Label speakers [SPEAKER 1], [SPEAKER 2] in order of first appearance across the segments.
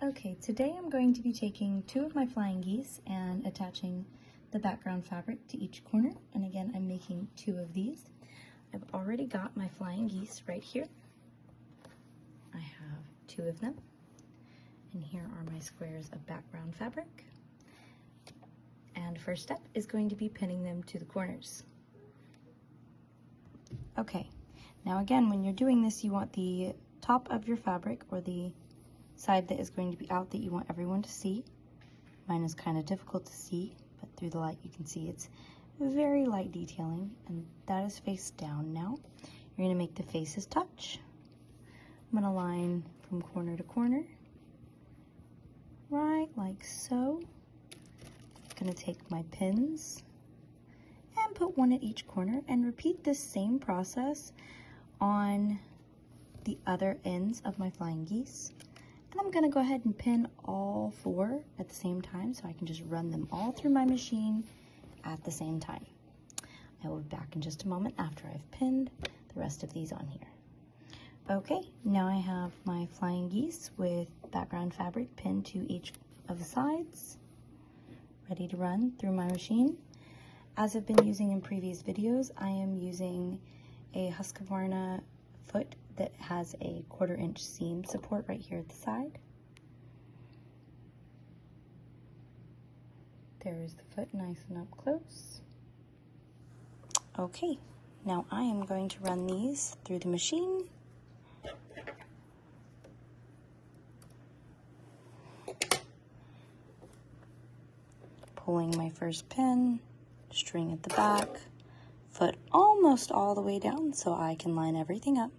[SPEAKER 1] Okay, today I'm going to be taking two of my flying geese and attaching the background fabric to each corner. And again, I'm making two of these. I've already got my flying geese right here. I have two of them. And here are my squares of background fabric. And first step is going to be pinning them to the corners. Okay, now again, when you're doing this, you want the top of your fabric, or the side that is going to be out, that you want everyone to see. Mine is kind of difficult to see, but through the light you can see it's very light detailing, and that is face down now. You're going to make the faces touch. I'm going to line from corner to corner, right like so. I'm going to take my pins and put one at each corner and repeat this same process on the other ends of my flying geese. And I'm going to go ahead and pin all four at the same time so I can just run them all through my machine at the same time. I will be back in just a moment after I've pinned the rest of these on here. Okay, now I have my flying geese with background fabric pinned to each of the sides, ready to run through my machine. As I've been using in previous videos, I am using a Husqvarna foot that has a 1/4 inch seam support right here at the side. There's the foot nice and up close. Okay, now I am going to run these through the machine. Pulling my first pin, string at the back, foot almost all the way down so I can line everything up.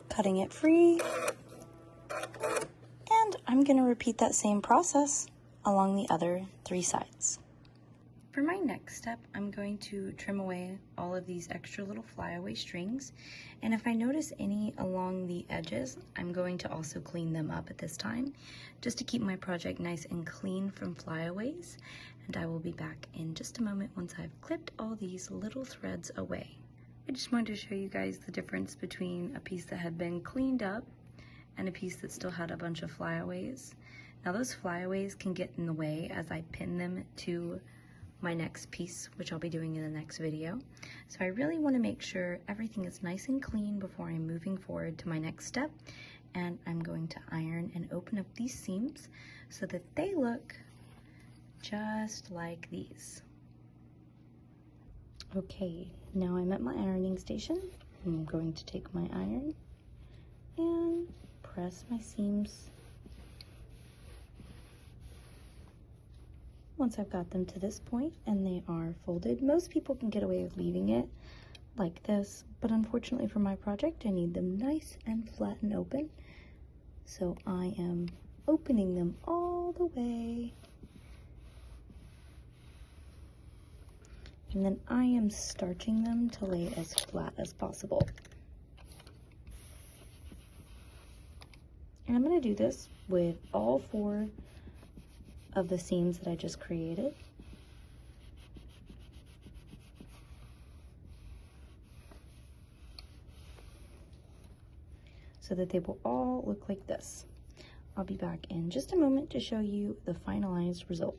[SPEAKER 1] Cutting it free, and I'm going to repeat that same process along the other three sides. For my next step, I'm going to trim away all of these extra little flyaway strings, and if I notice any along the edges, I'm going to also clean them up at this time, just to keep my project nice and clean from flyaways, and I will be back in just a moment once I've clipped all these little threads away. I just wanted to show you guys the difference between a piece that had been cleaned up and a piece that still had a bunch of flyaways. Now those flyaways can get in the way as I pin them to my next piece, which I'll be doing in the next video. So I really want to make sure everything is nice and clean before I'm moving forward to my next step. And I'm going to iron and open up these seams so that they look just like these. Okay, now I'm at my ironing station. I'm going to take my iron and press my seams. Once I've got them to this point and they are folded, most people can get away with leaving it like this, but unfortunately for my project, I need them nice and flat and open. So I am opening them all the way. And then I am starching them to lay as flat as possible. And I'm going to do this with all four of the seams that I just created. So that they will all look like this. I'll be back in just a moment to show you the finalized result.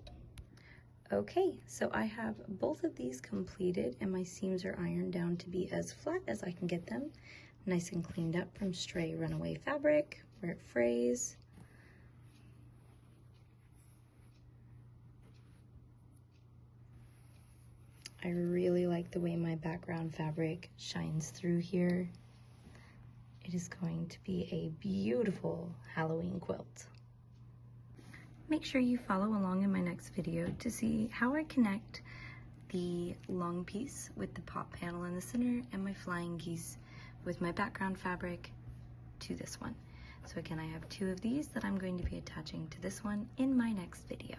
[SPEAKER 1] Okay, so I have both of these completed and my seams are ironed down to be as flat as I can get them. Nice and cleaned up from stray runaway fabric where it frays. I really like the way my background fabric shines through here. It is going to be a beautiful Halloween quilt. Make sure you follow along in my next video to see how I connect the long piece with the pop panel in the center and my flying geese with my background fabric to this one. So again, I have two of these that I'm going to be attaching to this one in my next video.